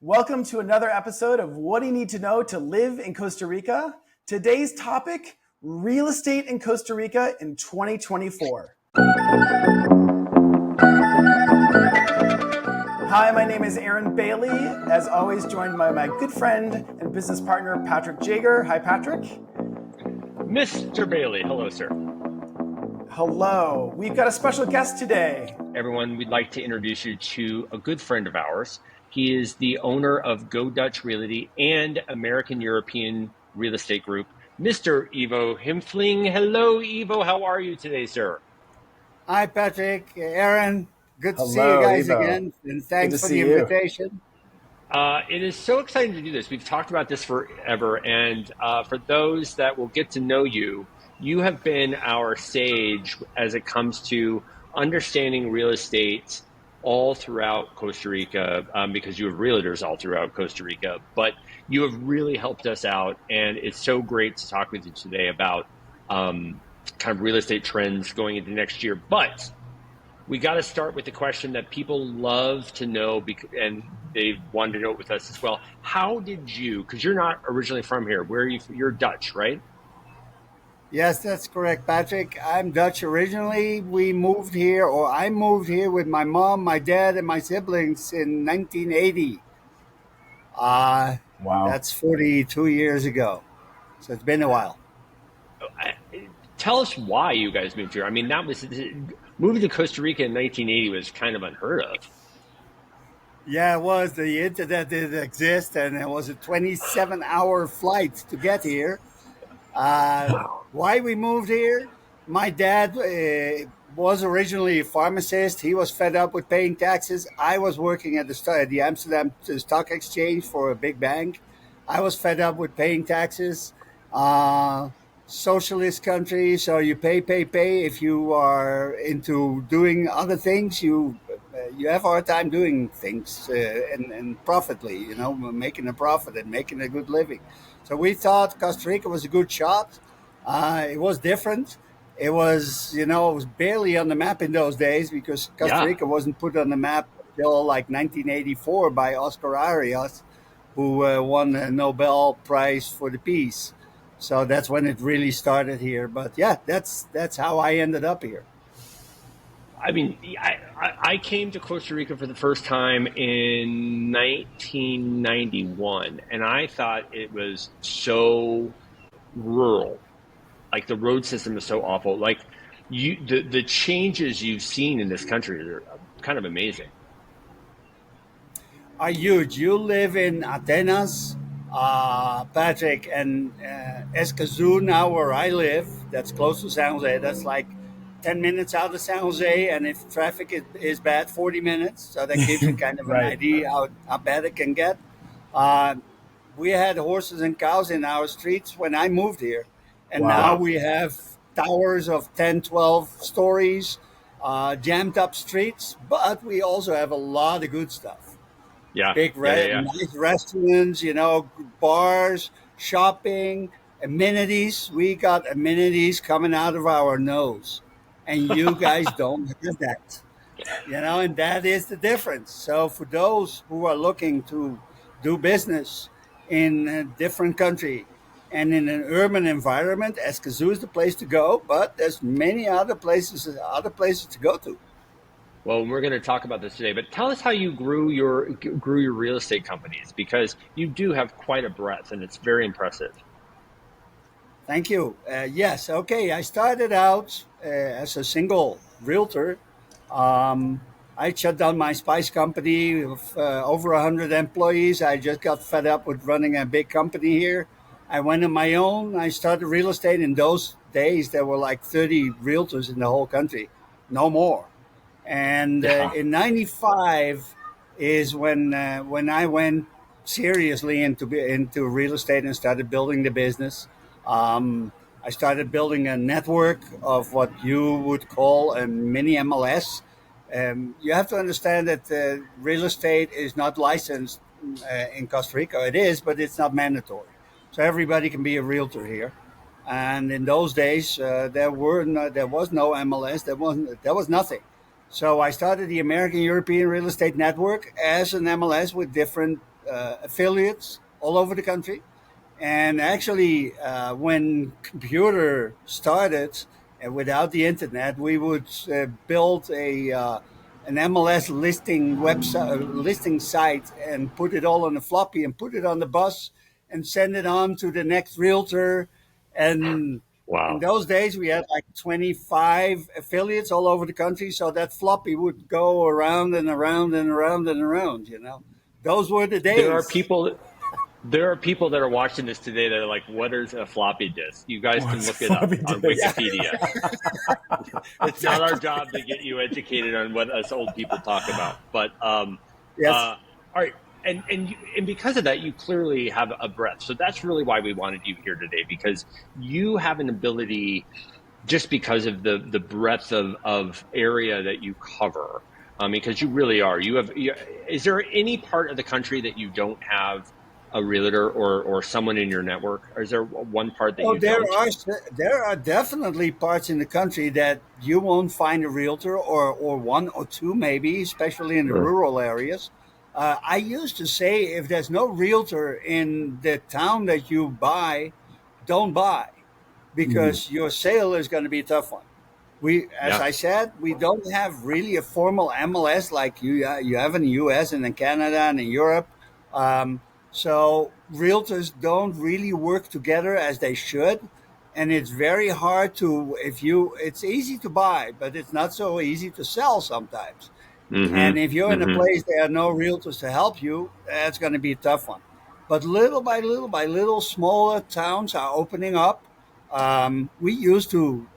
Welcome to another episode of What Do You Need to Know to Live in Costa Rica? Today's topic, real estate in Costa Rica in 2024. Hi, my name is Aaron Bailey, as always joined by my good friend and business partner, Patrick Jager. Hi, Patrick. Mr. Bailey, hello, sir. Hello. We've got a special guest today. Everyone, we'd like to introduce you to a good friend of ours. He is the owner of Go Dutch Realty and American European Real Estate Group, Mr. Ivo Henfling. Hello, Ivo. How are you today, sir? Hi, Patrick. Aaron. Good to see Hello, you guys Ivo. again. And thanks for the see you. invitation. It is so exciting to do this. We've talked about this forever. And for those that will get to know you, you have been our sage as it comes to understanding real estate all throughout Costa Rica, because you have realtors all throughout Costa Rica, but you have really helped us out. And it's so great to talk with you today about kind of real estate trends going into next year. But we got to start with the question that people love to know, and they wanted to know it with us as well. How did you, because you're not originally from here, where are you? You're Dutch, right? Yes, that's correct, Patrick. I'm Dutch originally. I moved here with my mom, my dad, and my siblings in 1980. Wow. That's 42 years ago. So it's been a while. Tell us why you guys moved here. I mean, moving to Costa Rica in 1980 was kind of unheard of. Yeah, it was. The internet didn't exist, and it was a 27-hour flight to get here. Why we moved here? My dad was originally a pharmacist. He was fed up with paying taxes. I was working at the Amsterdam Stock Exchange for a big bank. I was fed up with paying taxes. Socialist country, so you pay. If you are into doing other things, you have a hard time doing things and profitably, making a profit and making a good living. So we thought Costa Rica was a good shot. It was different. It was, it was barely on the map in those days because Costa Rica wasn't put on the map until like 1984 by Oscar Arias, who won a Nobel Prize for the Peace. So that's when it really started here. But yeah, that's how I ended up here. I mean, I came to Costa Rica for the first time in 1991, and I thought it was so rural. Like the road system is so awful. Like the changes you've seen in this country are kind of amazing. Are huge. You live in Atenas, Patrick, and Escazú now where I live. That's close to San Jose. That's like 10 minutes out of San Jose, and if traffic is bad, 40 minutes. So that gives you kind of an idea how bad it can get. We had horses and cows in our streets when I moved here. And now we have towers of 10, 12 stories, jammed up streets, but we also have a lot of good stuff. Yeah. Nice restaurants, bars, shopping, amenities. We got amenities coming out of our nose. And you guys don't have that, and that is the difference. So for those who are looking to do business in a different country and in an urban environment, Escazú is the place to go, but there's many other places to go to. Well, we're going to talk about this today, but tell us how you grew your real estate companies, because you do have quite a breadth and it's very impressive. Thank you. Yes. Okay. I started out as a single realtor. I shut down my spice company with over 100 employees. I just got fed up with running a big company here. I went on my own. I started real estate. In those days, there were like 30 realtors in the whole country, no more. And in '95 is when I went seriously into real estate and started building the business. I started building a network of what you would call a mini MLS. You have to understand that real estate is not licensed in Costa Rica. It is, but it's not mandatory. So everybody can be a realtor here. And in those days, there was no MLS. There was nothing. So I started the American European Real Estate Network as an MLS with different affiliates all over the country. And actually, when computer started, without the internet, we would build an MLS listing website, listing site, and put it all on a floppy and put it on the bus and send it on to the next realtor. And in Wow. those days, we had like 25 affiliates all over the country. So that floppy would go around and around and around and around, you know. Those were the There are days. people there are people that are watching this today that are like, what is a floppy disk? You guys can What's look it up floppy on disk? Wikipedia. It's not our job to get you educated on what us old people talk about. But Yes. all right. And because of that, you clearly have a breadth. So that's really why we wanted you here today, because you have an ability, just because of the breadth of area that you cover. Because you really are. Is there any part of the country that you don't have a realtor or someone in your network? Or is there one part that Oh, you don't? there are definitely parts in the country that you won't find a realtor, or one or two maybe, especially in the Uh, rural areas. I used to say, if there's no realtor in the town that you buy, don't buy, Mhm. because your sale is going to be a tough one. As yeah. I said, we don't have really a formal MLS like you have in the U.S. and in Canada and in Europe. Um, so realtors don't really work together as they should, and it's very hard to if you. It's easy to buy, but it's not so easy to sell sometimes. And if you're in a Mm-hmm. place there are no realtors to help you, that's going to be a tough one. But little by little, smaller towns are opening up. We used to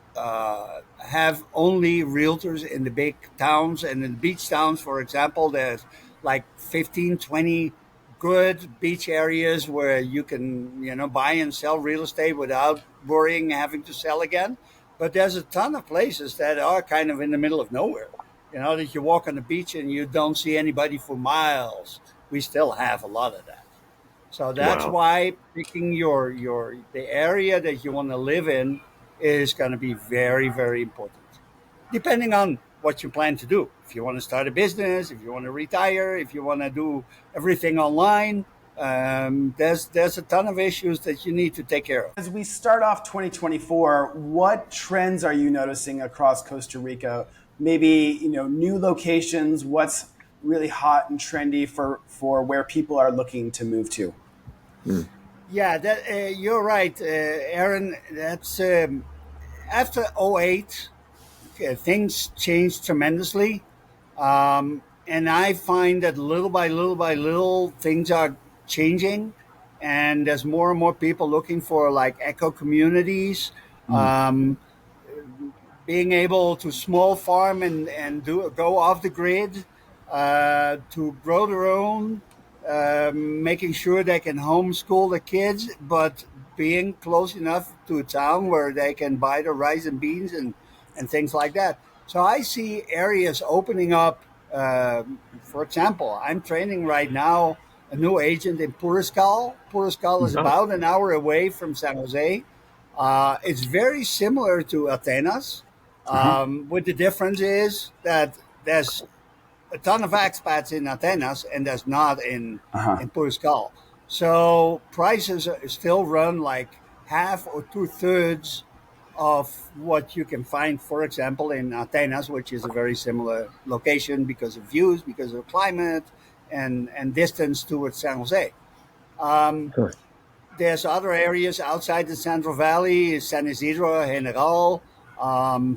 have only realtors in the big towns, and in the beach towns, for example, there's like 15, 20 good beach areas where you can, buy and sell real estate without worrying having to sell again. But there's a ton of places that are kind of in the middle of nowhere. That you walk on the beach and you don't see anybody for miles. We still have a lot of that. So that's Wow. why picking your the area that you want to live in is going to be very, very important. Depending on what you plan to do. If you want to start a business, if you want to retire, if you want to do everything online, there's a ton of issues that you need to take care of. As we start off 2024, what trends are you noticing across Costa Rica? Maybe, new locations, what's really hot and trendy for where people are looking to move to? Mm. Yeah, that you're right, Aaron. That's after '08, things changed tremendously. And I find that little by little by little, things are changing, and there's more and more people looking for like eco communities, Mm. um, being able to small farm and go off the grid, to grow their own, making sure they can homeschool the kids, but being close enough to a town where they can buy the rice and beans and things like that. So I see areas opening up. For example, I'm training right now a new agent in Puriscal. Puriscal is Oh. about an hour away from San Jose. It's very similar to Atenas, Uh-huh. with the difference is that there's a ton of expats in Atenas and there's not Uh-huh. in Puriscal. So prices still run like half or two-thirds of what you can find, for example, in Atenas, which is a very similar location because of views, because of climate, and distance towards San Jose. Um, Huh. there's other areas outside the Central Valley, San Isidro, General.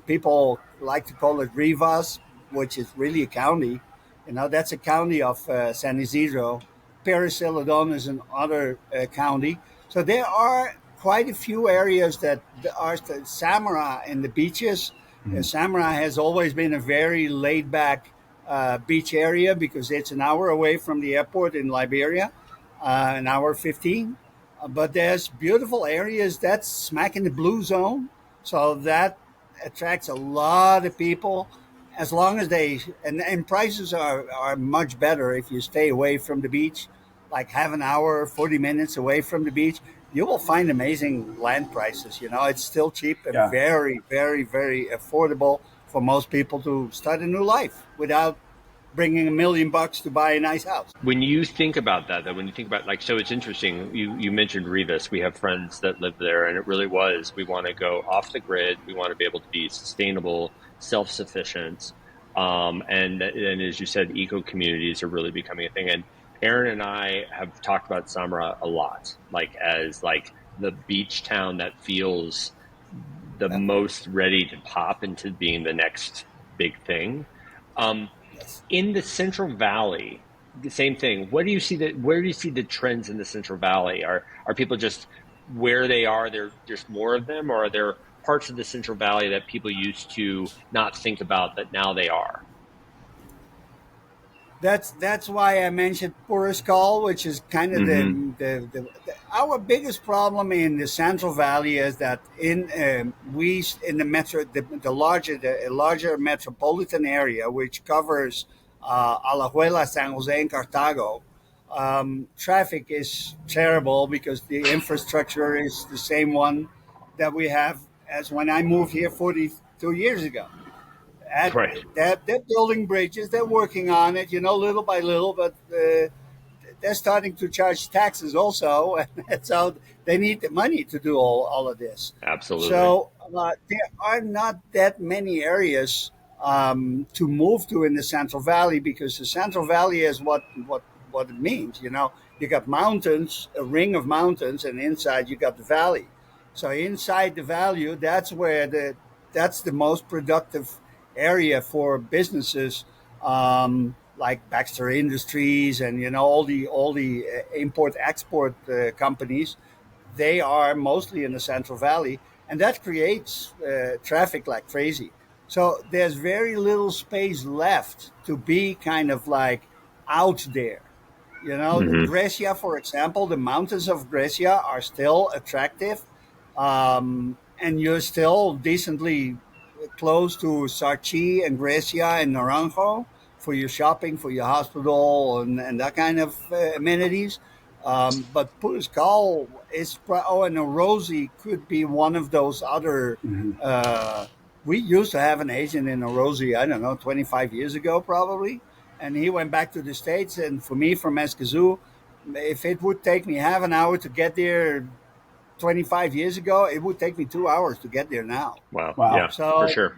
People like to call it Rivas, which is really a county. That's a county of San Isidro. Perez Celedon is another county. So there are quite a few areas that are Samara and the beaches. Mhm. Samara has always been a very laid back beach area because it's an hour away from the airport in Liberia, an hour 15. But there's beautiful areas that's smack in the blue zone. So that attracts a lot of people as long as and prices are much better if you stay away from the beach, like half an hour, 40 minutes away from the beach. You will find amazing land prices. It's still cheap and Yeah. very, very, very affordable for most people to start a new life without bringing $1 million to buy a nice house. When you think about that, though, when you think about like, so it's interesting. You mentioned Rivas. We have friends that live there, and it really was. We want to go off the grid. We want to be able to be sustainable, self sufficient, and as you said, eco communities are really becoming a thing. And Aaron and I have talked about Samara a lot, like as like the beach town that feels the most ready to pop into being the next big thing. Um, Yes. in the Central Valley, the same thing. What do you see that? Where do you see the trends in the Central Valley? Are people just where they are? There, there's more of them, or are there parts of the Central Valley that people used to not think about that now they are? That's why I mentioned Tourist Call, which is kind of Mm-hmm. the our biggest problem in the Central Valley is that in the metro the larger metropolitan area, which covers Alajuela, San Jose, and Cartago. Traffic is terrible because the infrastructure is the same one that we have as when I moved here 42 years ago. At, Right. they're building bridges. They're working on it, little by little. But they're starting to charge taxes also, and so they need the money to do all of this. Absolutely. So there are not that many areas to move to in the Central Valley because the Central Valley is what it means. You got mountains, a ring of mountains, and inside you got the valley. So inside the valley, that's the most productive area for businesses like Baxter Industries and all the import export companies. They are mostly in the Central Valley, and that creates traffic like crazy. So there's very little space left to be kind of like out there. Mm-hmm. Grecia, for example, the mountains of Grecia are still attractive, and you're still decently close to Sarchi and Grecia and Naranjo for your shopping, for your hospital, and that kind of amenities. But Puriscal and Orosi could be one of those other. Hmm. Uh, we used to have an agent in Orosi, I don't know, 25 years ago probably, and he went back to the States. And for me, from Escazú, if it would take me half an hour to get there 25 years ago, it would take me 2 hours to get there now. Wow. Wow. Yeah, for So, sure.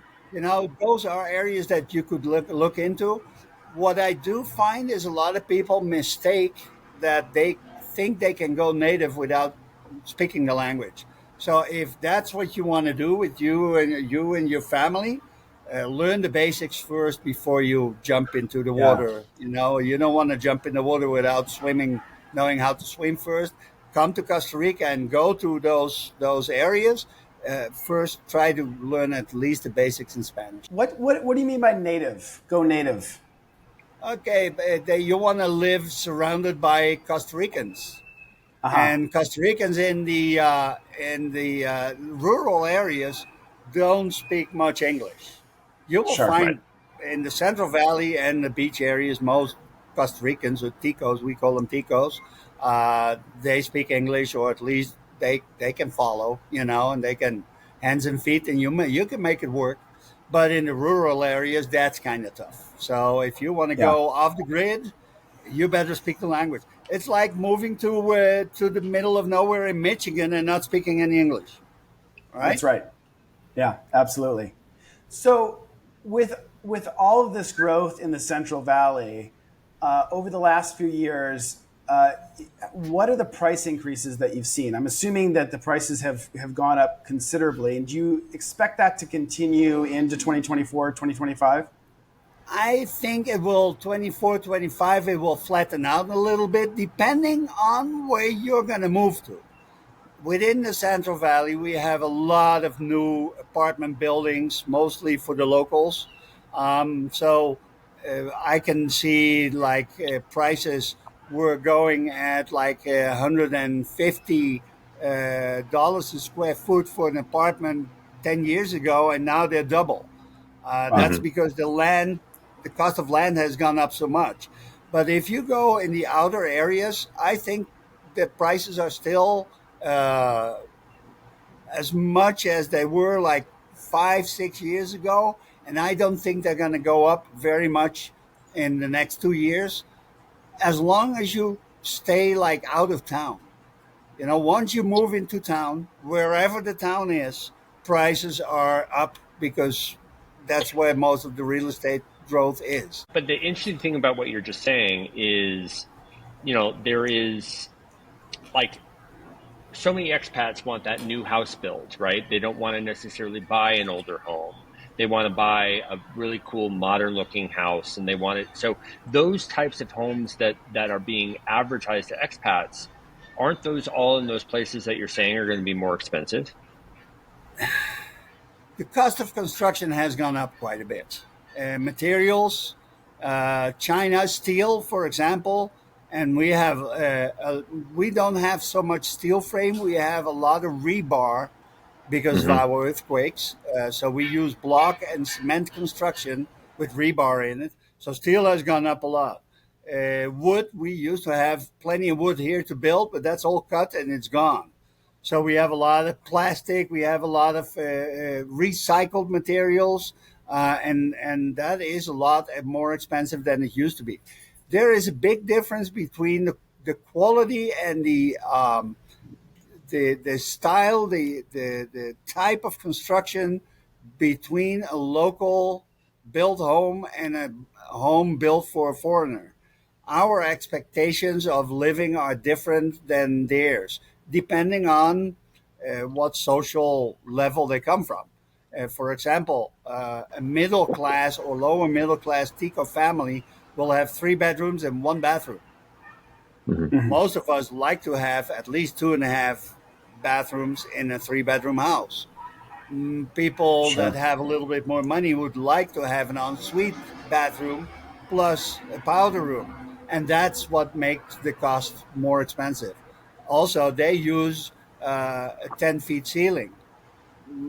those are areas that you could look into. What I do find is a lot of people mistake that they think they can go native without speaking the language. So if that's what you want to do with you and your family, learn the basics first before you jump into the Yeah. water. You don't want to jump in the water without knowing how to swim first. Come to Costa Rica and go to those areas. First, try to learn at least the basics in Spanish. What do you mean by native? Go native. Okay, but you want to live surrounded by Costa Ricans, Uh huh. and Costa Ricans in the rural areas don't speak much English. You will Sure. Right. find in the Central Valley and the beach areas most Costa Ricans or Ticos, we call them Ticos. They speak English, or at least they can follow, and they can hands and feet, and you can make it work. But in the rural areas, that's kind of tough. So if you want to Yeah. go off the grid, you better speak the language. It's like moving to the middle of nowhere in Michigan and not speaking any English, right? That's right. Yeah. Absolutely. So with with all of this growth in the Central Valley over the last few years, what are the price increases that you've seen? I'm assuming that the prices have gone up considerably. And do you expect that to continue into 2024, 2025? I think it will 24, 25. It will flatten out a little bit depending on where you're going to move to. Within the Central Valley, we have a lot of new apartment buildings, mostly for the locals. So I can see like prices were going at like $150 dollars a square foot for an apartment 10 years ago, and now they're double. Wow. That's Mm-hmm. because the cost of land has gone up so much. But if you go in the outer areas, I think the prices are still uh, as much as they were like 5, 6 years ago, and I don't think they're going to go up very much in the next 2 years, as long as you stay like out of town. Once you move into town, wherever the town is, prices are up because that's where most of the real estate growth is. But the interesting thing about what you're just saying is, there is like so many expats want that new house build, right? They don't want to necessarily buy an older home. They want to buy a really cool modern looking house, and they want it. So those types of homes that are being advertised to expats, aren't those all in those places that you're saying are going to be more expensive? The cost of construction has gone up quite a bit. Materials, China steel, for example, and we don't have so much steel frame. We have a lot of rebar because of Hmm. our earthquakes. So we use block and cement construction with rebar in it. So steel has gone up a lot. Wood, we used to have plenty of wood here to build, but that's all cut and it's gone. So we have a lot of plastic. We have a lot of recycled materials, and that is a lot more expensive than it used to be. There is a big difference between the quality and the style, the type of construction between a local built home and a home built for a foreigner. Our expectations of living are different than theirs, depending on what social level they come from. For example, a middle class or lower middle class Tico family will have 3 bedrooms and 1 bathroom. Hmm. Mhm. Most of us like to have at least 2.5 bathrooms in a 3 bedroom house. People that Sure. have a little bit more money would like to have an ensuite bathroom plus a powder room. And that's what makes the cost more expensive. Also, they use a 10 feet ceiling.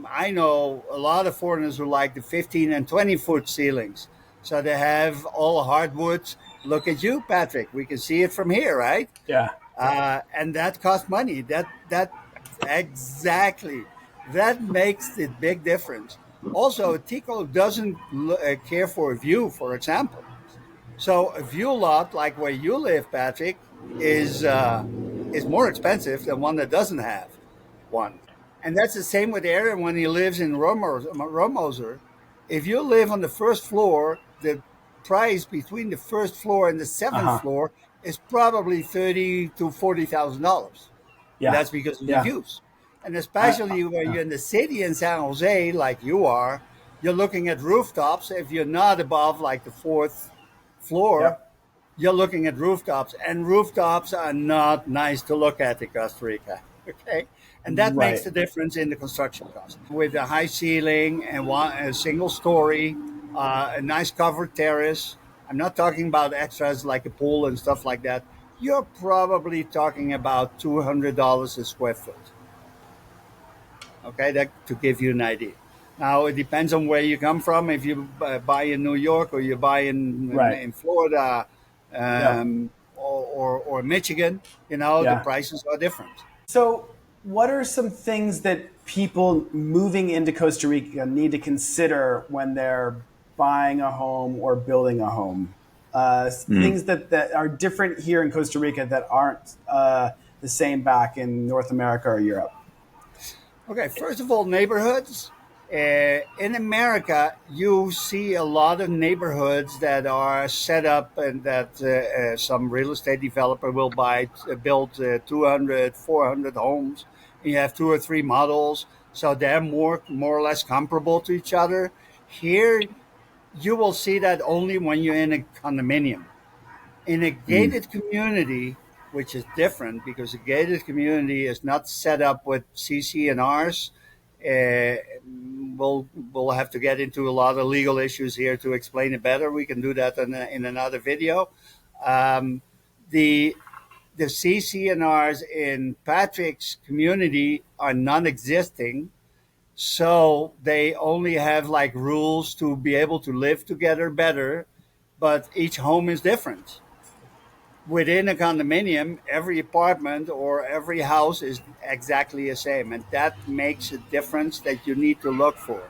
I know a lot of foreigners who like the 15 and 20-foot ceilings. So they have all hardwoods. Look at you, Patrick. We can see it from here, right? Yeah. And that costs money. That exactly that makes the big difference. Also, Tico doesn't care for a view, for example. So a view lot like where you live, Patrick, is more expensive than one that doesn't have one. And that's the same with Aaron when he lives in Romoser. If you live on the first floor, the price between the first floor and the Uh seventh huh. floor is probably $30,000 to $40,000, and Yeah. that's because of the Yeah. views. And especially when you're in the city in San Jose, like you are, you're looking at rooftops. If you're not above like the fourth floor, Yep. you're looking at rooftops, and rooftops are not nice to look at in Costa Rica. Okay, and that makes Right. the difference in the construction cost. With a high ceiling and a single story, a nice covered terrace. I'm not talking about extras like a pool and stuff like that. You're probably talking about $200 a square foot. Okay, that to give you an idea. Now it depends on where you come from. If you buy in New York or you buy Right. in Florida, Yep. or Michigan, the Yeah. prices are different. So, what are some things that people moving into Costa Rica need to consider when they're buying a home or building a home? Things that are different here in Costa Rica that aren't the same back in North America or Europe. Okay, first of all, neighborhoods. In America, you see a lot of neighborhoods that are set up and that some real estate developer will build 200, 400 homes. And you have two or three models, so they're more or less comparable to each other. Here, you will see that only when you're in a condominium. In a Mm. gated community, which is different because a gated community is not set up with CC&Rs. Uh, we'll have to get into a lot of legal issues here to explain it better. We can do that in another video. Um, the the CC&Rs in Patrick's community are non-existing, so they only have like rules to be able to live together better, but each home is different. Within a condominium, every apartment or every house is exactly the same, and that makes a difference that you need to look for.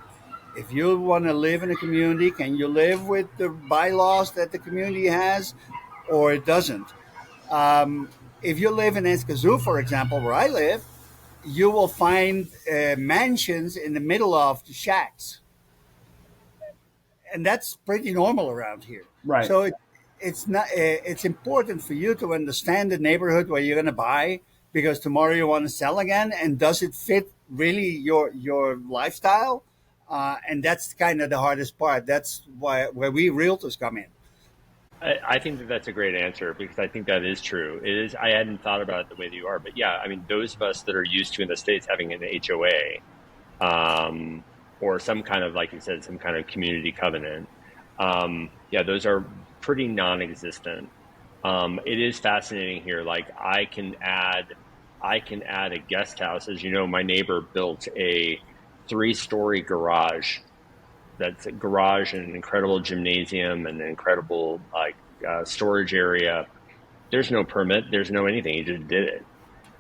If you want to live in a community, can you live with the bylaws that the community has, or it doesn't? Um, if you live in Escazú, for example, where I live, you will find mansions in the middle of the shacks, and that's pretty normal around here. Right. So it's not. It's important for you to understand the neighborhood where you're going to buy, because tomorrow you want to sell again, and does it fit really your lifestyle? And that's kind of the hardest part. That's why where we realtors come in. I think that that's a great answer because I think that is true. It is. I hadn't thought about it the way that you are, but yeah, I mean, those of us that are used to in the States having an HOA, or some kind of, like you said, some kind of community covenant, yeah, those are pretty non-existent. It is fascinating here. Like I can add a guest house. As you know, my neighbor built a three-story garage. That's a garage and an incredible gymnasium and an incredible storage area. There's no permit. There's no anything. He just did it,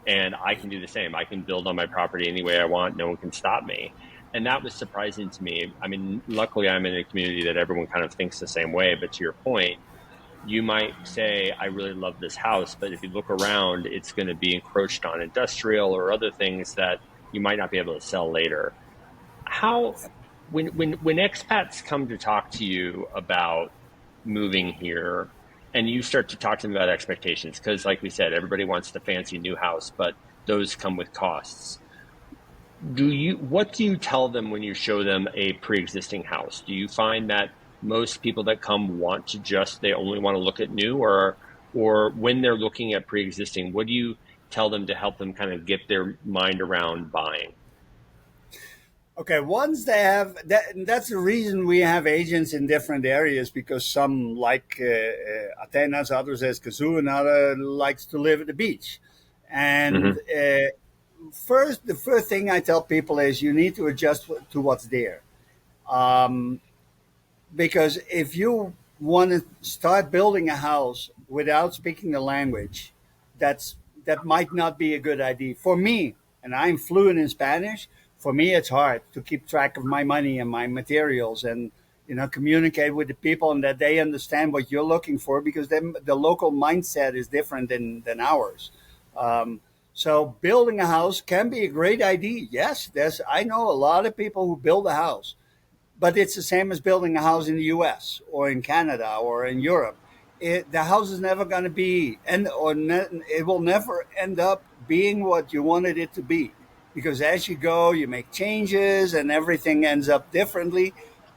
and I can do the same. I can build on my property any way I want. No one can stop me. And that was surprising to me. I mean, luckily I'm in a community that everyone kind of thinks the same way. But to your point, you might say, I really love this house, but if you look around, it's going to be encroached on industrial or other things that you might not be able to sell later. How, when expats come to talk to you about moving here and you start to talk to them about expectations, because like we said, everybody wants the fancy new house, but those come with costs. What do you tell them when you show them a pre-existing house? Do you find that most people that come want to they only want to look at new, or when they're looking at pre-existing, what do you tell them to help them kind of get their mind around buying? Okay, once they have that, that's the reason we have agents in different areas, because some like Atenas, others as Kazoo, and other likes to live at the beach. And Hmm. the first thing I tell people is you need to adjust to what's there. Um, because if you want to start building a house without speaking the language, that's that might not be a good idea for me. And I'm fluent in Spanish. For me, it's hard to keep track of my money and my materials, and communicate with the people and that they understand what you're looking for, because then the local mindset is different than ours. Um, so building a house can be a great idea. Yes, I know a lot of people who build a house, but it's the same as building a house in the U.S. or in Canada or in Europe. The house is never going to be, it will never end up being what you wanted it to be, because as you go, you make changes and everything ends up differently.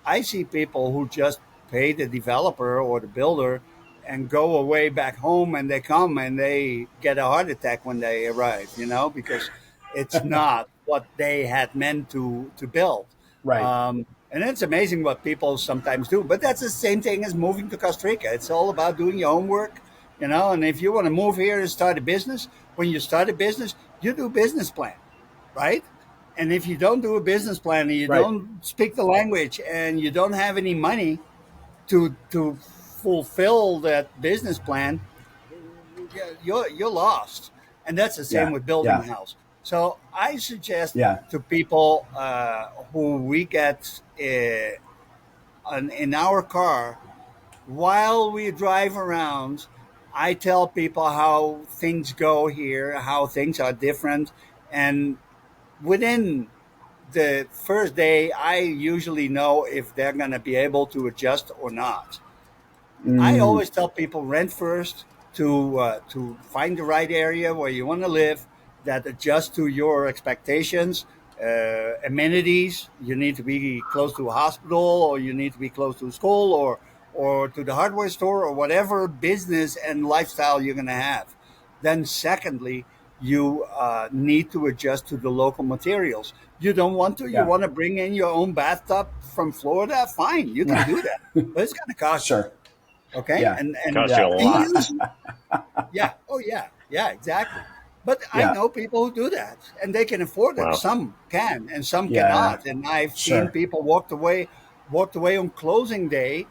I see people who just pay the developer or the builder and go away back home, and they come and they get a heart attack when they arrive, because it's not what they had meant to build. Right. And it's amazing what people sometimes do. But that's the same thing as moving to Costa Rica. It's all about doing your homework, And if you want to move here and start a business, when you start a business, you do business plan, right? And if you don't do a business plan and you Right. don't speak the language and you don't have any money to fulfill that business plan, you're lost. And that's the same Yeah. with building a Yeah. house. So I suggest Yeah. to people who we get in our car, while we drive around, I tell people how things go here, how things are different. And within the first day, I usually know if they're going to be able to adjust or not. I Mm, always tell people rent first to find the right area where you want to live that adjusts to your expectations. Amenities, you need to be close to a hospital, or you need to be close to a school, or to the hardware store, or whatever business and lifestyle you're going to have. Then, secondly, you need to adjust to the local materials. You don't want to. You yeah. want to bring in your own bathtub from Florida. Fine, you can do that, but it's going to cost you. Sure. Okay, Yeah. and Costs you Yeah. a and lot. usually, yeah, oh yeah, exactly. But I Yeah. know people who do that, and they can afford it. Wow. Some can, and some Yeah. cannot. And I've seen Sure. people walked away on closing day,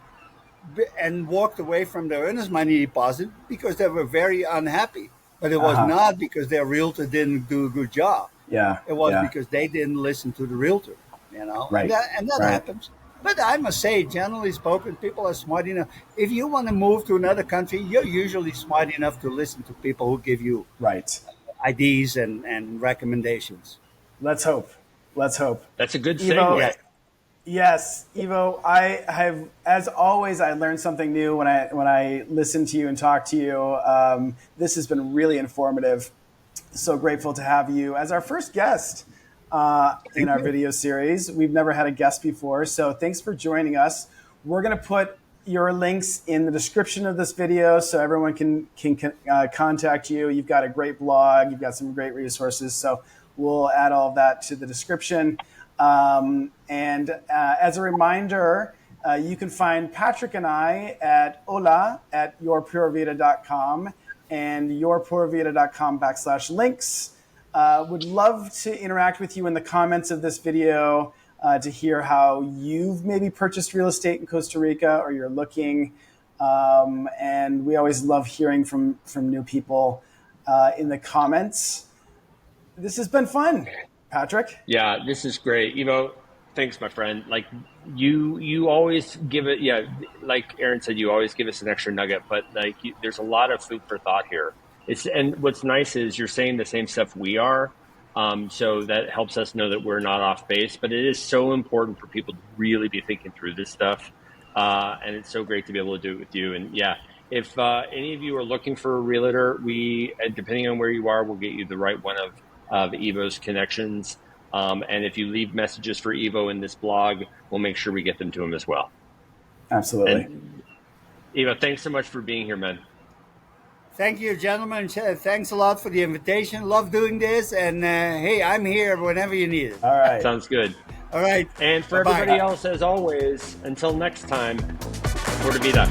and walked away from their earnest money deposit because they were very unhappy. But it was Uh-huh. not because their realtor didn't do a good job. Yeah. It was Yeah. because they didn't listen to the realtor. Right. And that Right. happens. But I must say, generally spoken, people are smart enough. If you want to move to another country, you're usually smart enough to listen to people who give you Right. ideas and recommendations. Let's hope. Let's hope. That's a good Ivo, segue. Yes. yes, Ivo. I have, as always, I learned something new when I listen to you and talk to you. This has been really informative. So grateful to have you as our first guest in Thank our you. video series. We've never had a guest before, so thanks for joining us. We're going to put your links in the description of this video so everyone can contact you. You've got a great blog. You've got some great resources. So we'll add all of that to the description. And as a reminder, you can find Patrick and I at hola@yourpurevita.com and yourpurevita.com/links. Would love to interact with you in the comments of this video to hear how you've maybe purchased real estate in Costa Rica or you're looking. And we always love hearing from new people in the comments. This has been fun, Patrick. Yeah, this is great. Thanks, my friend. Like you always give it. Yeah, like Aaron said, you always give us an extra nugget. But there's a lot of food for thought here. And what's nice is you're saying the same stuff we are. So that helps us know that we're not off base. But it is so important for people to really be thinking through this stuff. And it's so great to be able to do it with you. And yeah, if any of you are looking for a realtor, depending on where you are, we'll get you the right one of Ivo's connections. And if you leave messages for Ivo in this blog, we'll make sure we get them to him as well. Absolutely. And Ivo, thanks so much for being here, man. Thank you, gentlemen. Thanks a lot for the invitation. Love doing this. And hey, I'm here whenever you need it. All right. Sounds good. All right. And for Bye-bye. everybody else, as always, until next time, Pura Vida.